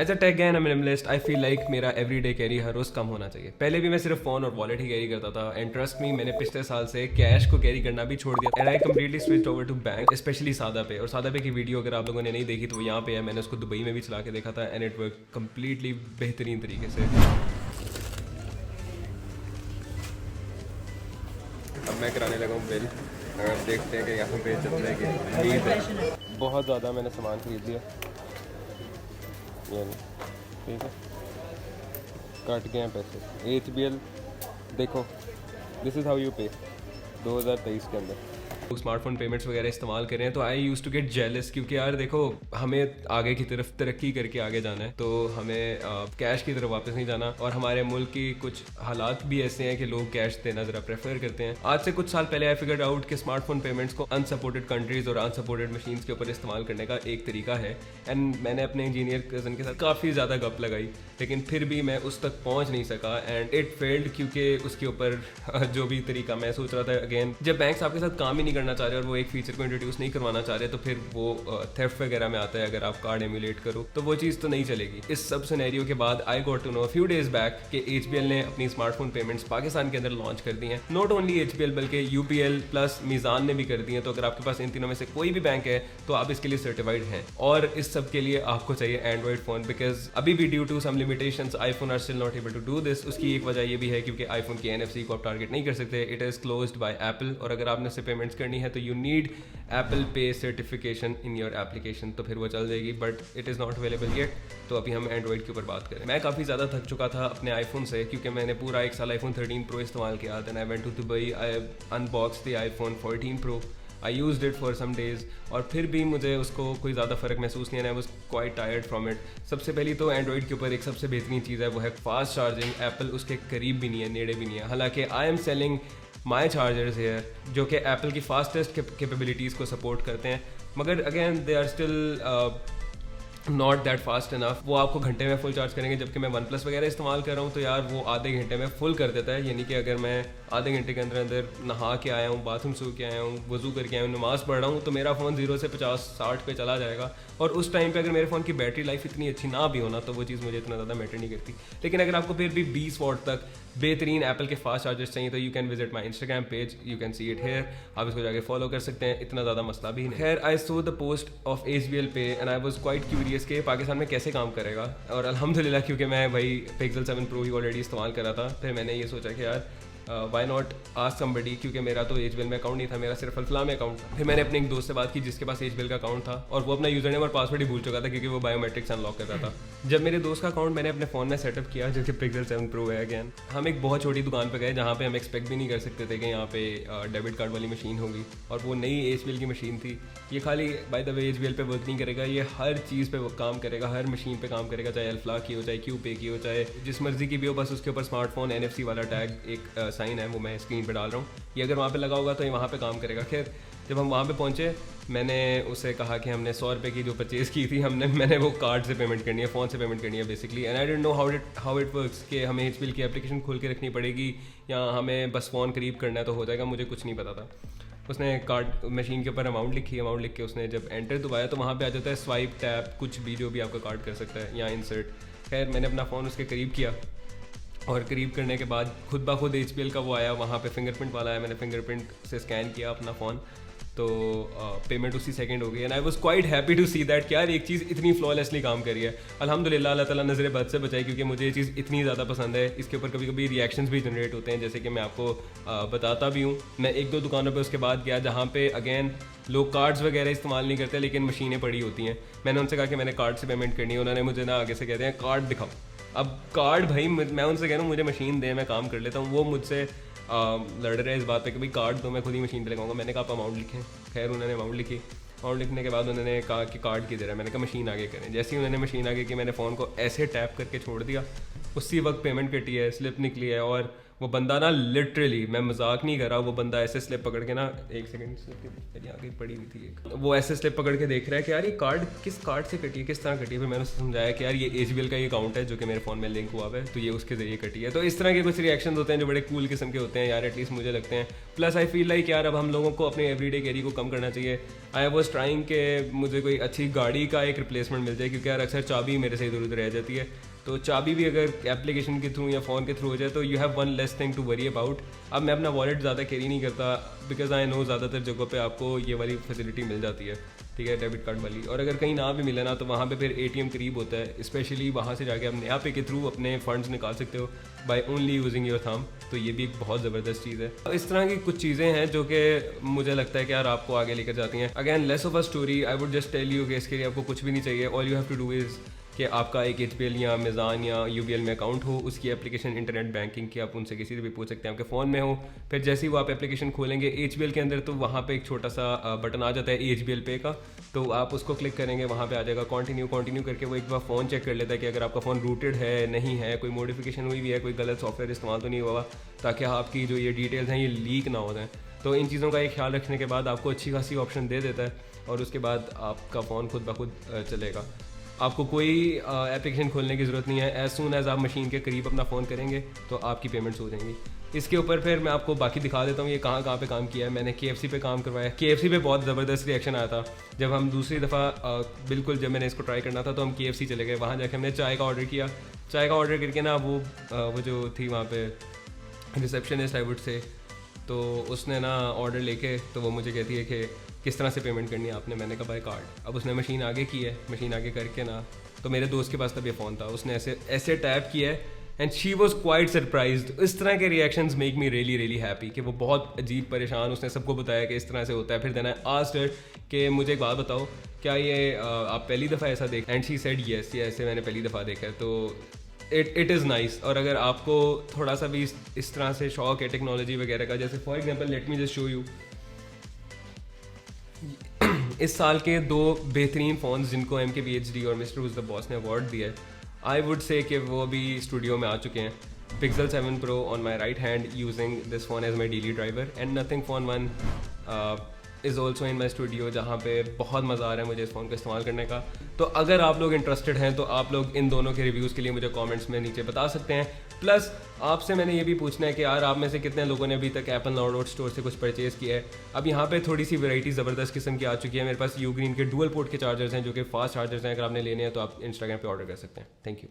As a tech and minimalist I feel like मेरा everyday carry हर रोज कम होना चाहिए। पहले भी मैं सिर्फ फोन और वॉलेट ही कैरी करता था एंड ट्रस्ट मी, मैंने पिछले साल से कैश को कैरी करना भी छोड़ दिया and I completely switched over to bank, specially SadaPay. और सादा पे की वीडियो अगर आप लोगों ने नहीं देखी तो वो यहाँ पे है, मैंने उसको दुबई में भी चला के देखा था एंड इट वर्क कम्प्लीटली बेहतरीन तरीके से। अब मैं कराने लगा हूँ बिल, अगर देखते हैं कि यहाँ पे चल रहा है कि उम्मीद है। बहुत ज़्यादा मैंने सामान खरीद लिया, ये नहीं ठीक है, कट गए हैं पैसे। HBL देखो, दिस इज़ हाउ यू पे 2023 के अंदर। स्मार्टफोन पेमेंट्स वगैरह इस्तेमाल करें तो आई यूज़ टू गेट जेलस, क्योंकि यार देखो हमें आगे की तरफ तरक्की करके आगे जाना है, तो हमें कैश की तरफ वापस नहीं जाना। और हमारे मुल्क की कुछ हालात भी ऐसे हैं कि लोग कैश देना ज़रा प्रेफर करते हैं। आज से कुछ साल पहले आई फिगर्ड आउट कि स्मार्टफोन पेमेंट्स को अनसपोर्टेड कंट्रीज़ और अनसपोर्टेड मशीन्स के ऊपर इस्तेमाल करने का एक तरीका है एंड मैंने अपने इंजीनियर कज़न के साथ काफ़ी ज़्यादा गप लगाई, लेकिन फिर भी मैं उस तक पहुँच नहीं सका एंड इट फेल्ड, क्योंकि उसके ऊपर जो भी तरीका मैं सोच रहा था, अगेन जब बैंक्स आपके साथ काम ही नहीं करना चाह रहे और वो एक फीचर को इंट्रोड्यूस नहीं करवाना चाह रहे तो फिर वो थेफ्ट वगैरह में आता है। अगर आप कार्ड एम्यूलेट करो तो वो चीज़ तो नहीं चलेगी। इस सब सिनेरियो के बाद I got to know few days back कि HBL ने अपनी स्मार्टफोन पेमेंट्स पाकिस्तान के अंदर लॉन्च कर दी हैं। नॉट ओनली HBL बल्कि UPL प्लस मीज़ान ने भी कर दी हैं। तो अगर आपके पास इन तीनों में से कोई भी बैंक है तो आप इसके लिए सर्टिफाइड हैं, और इस सब के लिए आपको चाहिए एंड्रॉइड फ़ोन, बिकॉज अभी भी due to some limitations iPhone are still not able to do this. उसकी एक वजह ये भी है क्योंकि आईफोन की NFC को आप टारगेट नहीं कर सकते, it is closed bye Apple, और अगर आपने उससे पेमेंट्स करनी है तो यू नीड एप्पल पे सर्टिफिकेशन इन योर एप्लीकेशन, तो फिर वो चल जाएगी, but it is not available yet. तो अभी हम एंड्रॉइड के ऊपर बात करें। मैं काफ़ी ज़्यादा थक चुका था अपने आईफोन से, क्योंकि मैंने पूरा एक साल iPhone 13 Pro इस्तेमाल किया। Then I went to Dubai, I unbox the iPhone 14 Pro, I used it for some days, और फिर भी मुझे उसको कोई ज़्यादा फ़र्क महसूस नहीं है। आई was quite tired from it. सबसे पहली तो एंड्रॉइड के ऊपर एक सबसे बेहतरीन चीज़ है, वो है फास्ट चार्जिंग। एप्पल उसके करीब भी नहीं है, नेड़े भी नहीं है। हालांकि I am selling my chargers है जो कि एप्पल की फास्टेस्ट कैपेबिलिटीज़ को सपोर्ट करते हैं, मगर again they are still not that fast enough. वो आपको घंटे में फुल चार्ज करेंगे, जबकि मैं OnePlus वगैरह इस्तेमाल कर रहा हूँ तो यार वो आधे घंटे में फुल कर देता है। यानी कि अगर मैं आधे घंटे के अंदर अंदर नहा के आया हूँ, बाथरूम सो के आया हूँ, वजू करके आया हूँ, नमाज़ पढ़ रहा हूँ, तो मेरा फ़ोन 0 से 50-60 पे चला जाएगा। और उस टाइम पे अगर मेरे फ़ोन की बैटरी लाइफ इतनी अच्छी ना भी होना तो वो चीज़ मुझे इतना ज़्यादा मैटर नहीं करती। लेकिन अगर आपको फिर भी 20 वॉट तक बेहतरीन एप्पल के फास्ट चार्जर्स चाहिए तो you can visit my Instagram page, you can see it here. आप इसको जाके फॉलो कर सकते हैं, इतना ज़्यादा मसला भी नहीं। खैर, I saw the post of HBL पे and I was quite curious कि पाकिस्तान में कैसे काम करेगा। और अल्हम्दुलिल्लाह, क्योंकि मैं भाई Pixel 7 Pro ही ऑलरेडी इस्तेमाल कर रहा था, फिर मैंने ये सोचा कि यार वाई नॉट आस्क समबडी, क्योंकि मेरा तो HBL में अकाउंट नहीं था, मेरा सिर्फ अल्फला में अकाउंट था। फिर मैंने अपने एक दोस्त से बात की जिसके पास HBL का अकाउंट था, और वो अपना यूजर नेम और पासवर्ड ही भूल चुका था क्योंकि वो बायोमेट्रिक्स अनलॉक कर रहा था। जब मेरे दोस्त का अकाउंट मैंने अपने फ़ोन में सेटअप किया, जो कि Pixel 7 Pro है, अगेन हम एक बहुत छोटी दुकान पर गए जहाँ पे हम एक्सपेक्ट भी नहीं कर सकते थे कि यहाँ पे डेबिट कार्ड वाली मशीन होगी, और वो नई HBL की मशीन थी। ये खाली बाय द वे HBL पे वर्क नहीं करेगा, ये हर चीज़ पे काम करेगा, हर मशीन पे काम करेगा, चाहे अल्फला की हो, चाहे QPay की हो, चाहे जिस मर्जी की भी हो। बस उसके ऊपर स्मार्टफोन NFC वाला टैग एक साइन है, वो मैं स्क्रीन पे डाल रहा हूँ। ये अगर वहाँ पे लगा होगा तो ये वहाँ पे काम करेगा। खैर, जब हम वहाँ पे पहुँचे, मैंने उसे कहा कि हमने 100 रुपये की जो परचेज़ की थी मैंने वो कार्ड से पेमेंट करनी है, फ़ोन से पेमेंट करनी है basically. And I don't know how it works कि हमें HBL की एप्लीकेशन खोल के रखनी पड़ेगी या हमें बस फ़ोन करीब करना है तो हो जाएगा, मुझे कुछ नहीं पता था। उसने कार्ड मशीन के ऊपर अमाउंट लिख के उसने जब एंटर दबाया तो वहाँ पे आ जाता है स्वाइप, टैप, कुछ भी जो भी आपका कार्ड कर सकता है, या इंसर्ट। खैर, मैंने अपना फ़ोन उसके करीब किया, और करीब करने के बाद खुद ब खुद HBL का वो आया, वहाँ पे फिंगरप्रिंट वाला है। मैंने फिंगरप्रिंट से स्कैन किया अपना फ़ोन, तो पेमेंट उसी सेकंड हो गई। And I was quite happy to see that कि यार एक चीज़ इतनी फ्लॉलेसली काम कर रही है। अल्हम्दुलिल्लाह, अल्लाह ताला नज़र बद से बचाए, क्योंकि मुझे ये चीज़ इतनी ज़्यादा पसंद है। इसके ऊपर कभी कभी रिएक्शंस भी जनरेट होते हैं, जैसे कि मैं आपको बताता भी हूँ। मैं 1-2 दुकानों पे उसके बाद गया जहाँ पे अगेन लोग कार्ड्स वगैरह इस्तेमाल नहीं करते, लेकिन मशीनें पड़ी होती हैं। मैंने उनसे कहा कि मैंने कार्ड से पेमेंट करनी है, उन्होंने मुझे ना आगे से कहते हैं कार्ड दिखाओ। अब कार्ड भाई, मैं उनसे कह रहा हूँ मुझे मशीन दे, मैं काम कर लेता हूँ। वो मुझसे लड़ रहे हैं इस बात पे कि भाई कार्ड तो मैं खुद ही मशीन पे लगाऊंगा। मैंने कहा आप अमाउंट लिखें। खैर, उन्होंने अमाउंट लिखी। अमाउंट लिखने के बाद उन्होंने कहा कि कार्ड किधर है। मैंने कहा मशीन आगे करें। जैसे ही उन्होंने मशीन आगे की, मैंने फ़ोन को ऐसे टैप करके छोड़ दिया, उसी वक्त पेमेंट कटी है, स्लिप निकली है, और वो बंदा ना लिटरली, मैं मजाक नहीं कर रहा, वो बंदा ऐसे स्लिप पकड़ के ना, एक सेकंड मेरी आगे पड़ी हुई थी एक, वो ऐसे स्लिप पकड़ के देख रहा है कि यार ये कार्ड किस कार्ड से कटी है, किस तरह कटी है। फिर मैंने उसे समझाया कि यार ये HBL का ये अकाउंट है जो कि मेरे फ़ोन में लिंक हुआ है, तो ये उसके जरिए कटी है। तो इस तरह के कुछ रिएक्शन होते हैं जो बड़े कूल किस्म के होते हैं यार, एटलीस्ट मुझे लगते हैं। प्लस आई फील लाइक यार अब हम लोगों को अपने एवरीडे कैरी को कम करना चाहिए। आई वॉज ट्राइंग के मुझे कोई अच्छी गाड़ी का एक रिप्लेसमेंट मिल जाए, क्योंकि यार अक्सर चाबी मेरे से इधर उधर रह जाती है, तो चाबी भी अगर एप्लीकेशन के थ्रू या फ़ोन के थ्रू हो जाए तो you have one less thing to worry about. अब मैं अपना वॉलेट ज़्यादा कैरी नहीं करता, बिकॉज आई नो ज़्यादातर जगहों पे आपको ये वाली फैसिलिटी मिल जाती है, ठीक है, डेबिट कार्ड वाली। और अगर कहीं ना भी मिले ना तो वहाँ पे फिर ATM करीब होता है, स्पेशली वहाँ से जाके आप नया पे के थ्रू अपने फंड्स निकाल सकते हो by only using your thumb, तो ये भी एक बहुत ज़बरदस्त चीज़ है। इस तरह की कुछ चीज़ें हैं जो कि मुझे लगता है कि यार आपको आगे लेकर जाती हैं। Again less of a story, I would just tell you कि इसके लिए आपको कुछ भी नहीं चाहिए। All you have to do is कि आपका एक HBL या मिज़ान या UBL में अकाउंट हो, उसकी एप्लीकेशन इंटरनेट बैंकिंग की, आप उनसे किसी से भी पूछ सकते हैं, आपके फ़ोन में हो। फिर जैसे ही वो आप एप्लीकेशन खोलेंगे HBL के अंदर, तो वहाँ पे एक छोटा सा बटन आ जाता है HBL पे का, तो आप उसको क्लिक करेंगे, वहाँ पे आ जाएगा कंटिन्यू करके वो एक बार फ़ोन चेक कर लेता है कि अगर आपका फ़ोन रूटेड है नहीं है, कोई मॉडिफिकेशन हुई भी है, कोई गलत सॉफ्टवेयर इस्तेमाल तो नहीं हुआ, ताकि आपकी जो ये डिटेल्स हैं ये लीक ना हो जाएँ। तो इन चीज़ों का एक ख्याल रखने के बाद आपको अच्छी खासी ऑप्शन दे देता है, और उसके बाद आपका फ़ोन खुद ब खुद चलेगा। आपको कोई एप्लीकेशन खोलने की ज़रूरत नहीं है। एज सून एज आप मशीन के करीब अपना फ़ोन करेंगे तो आपकी पेमेंट्स हो जाएंगी। इसके ऊपर फिर मैं आपको बाकी दिखा देता हूँ ये कहाँ पे काम किया है। मैंने KFC पे काम करवाया। KFC पे बहुत ज़बरदस्त रिएक्शन आया था जब हम दूसरी दफ़ा बिल्कुल जब मैंने इसको ट्राई करना था तो हम KFC चले गए। वहाँ जाके हमने चाय का ऑर्डर किया। चाय का ऑर्डर करके ना वो जो थी वहाँ पे रिसेप्शनिस्ट आई वुड से, तो उसने ना ऑर्डर लेके तो वो मुझे कहती है कि किस तरह से पेमेंट करनी है आपने। मैंने कहा बाय कार्ड। अब उसने मशीन आगे की है, मशीन आगे करके ना, तो मेरे दोस्त के पास तब ये फ़ोन था, उसने ऐसे टैप किया है and she was quite surprised. इस तरह के reactions make me really happy कि वो बहुत अजीब परेशान, उसने सबको बताया कि इस तरह से होता है। फिर देना आस्क्ड हर कि मुझे एक बात बताओ, क्या ये आप पहली दफ़ा ऐसा देख, एंड शी सेड येस, ये ऐसे मैंने पहली दफ़ा देखा है। तो इट इज़ नाइस। और अगर आपको थोड़ा सा भी इस तरह से शौक है टेक्नोलॉजी वगैरह का, जैसे for example let me just show you इस साल के 2 बेहतरीन फ़ोन्स जिनको MKBHD और मिस्टर हुज़ द बॉस ने अवार्ड दिया है, आई वुड से कि वो अभी स्टूडियो में आ चुके हैं। Pixel 7 Pro on my right hand, using this phone as my daily driver, and Nothing Phone 1 is also in my studio, जहाँ पे बहुत मज़ा आ रहा है मुझे इस फ़ोन का इस्तेमाल करने का। तो अगर आप लोग इंटरेस्टेड हैं तो आप लोग इन दोनों के रिव्यूज़ के लिए मुझे कमेंट्स में नीचे बता सकते हैं। प्लस आपसे मैंने ये भी पूछना है कि यार आप में से कितने लोगों ने अभी तक एप्पल डाउनलोड स्टोर से कुछ परचेज़ किया है। अब यहाँ पे थोड़ी सी वैरायटी ज़बरदस्त किस्म की आ चुकी है। मेरे पास Ugreen के डुअल पोर्ट के चार्जर्स हैं जो कि फास्ट चार्जर्स हैं। अगर आपने लेने हैं तो आप इंस्टाग्राम पे ऑर्डर कर सकते हैं। Thank you.